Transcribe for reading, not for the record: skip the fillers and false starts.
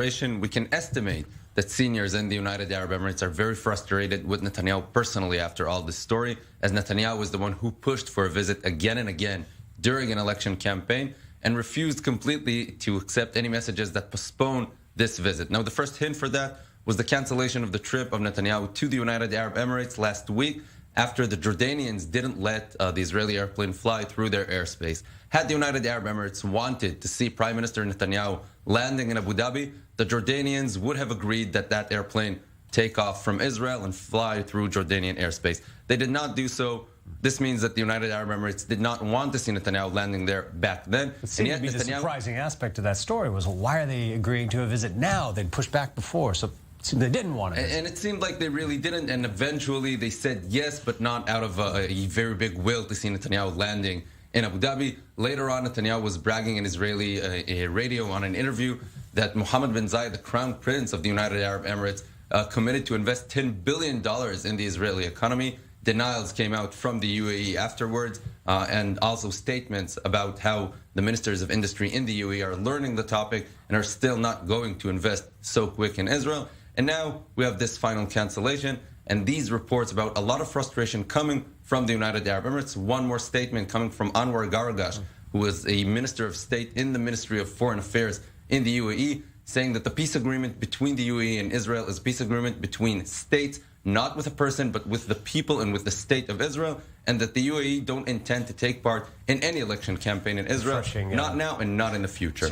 We can estimate that seniors in the United Arab Emirates are very frustrated with Netanyahu personally after all this story, as Netanyahu was the one who pushed for a visit again and again during an election campaign and refused completely to accept any messages that postpone this visit. Now, the first hint for that was the cancellation of the trip of Netanyahu to the United Arab Emirates last week after the Jordanians didn't let the Israeli airplane fly through their airspace. Had the United Arab Emirates wanted to see Prime Minister Netanyahu landing in Abu Dhabi, the Jordanians would have agreed that that airplane take off from Israel and fly through Jordanian airspace. They did not do so. This means that the United Arab Emirates did not want to see Netanyahu landing there back then. It seemed to be the surprising aspect of that story was, well, why are they agreeing to a visit now? They'd pushed back before, so they didn't want it. And it seemed like they really didn't, and eventually they said yes, but not out of a very big will to see Netanyahu landing in Abu Dhabi. Later on, Netanyahu was bragging in Israeli radio on an interview that Mohammed bin Zayed, the crown prince of the United Arab Emirates, committed to invest $10 billion in the Israeli economy. Denials came out from the UAE afterwards, and also statements about how the ministers of industry in the UAE are learning the topic and are still not going to invest so quick in Israel. And now we have this final cancellation and these reports about a lot of frustration coming from the United Arab Emirates. One more statement coming from Anwar Gargash, who was a minister of state in the Ministry of Foreign Affairs in the UAE, saying that the peace agreement between the UAE and Israel is a peace agreement between states, not with a person, but with the people and with the state of Israel, and that the UAE don't intend to take part in any election campaign in Israel, not now and not in the future.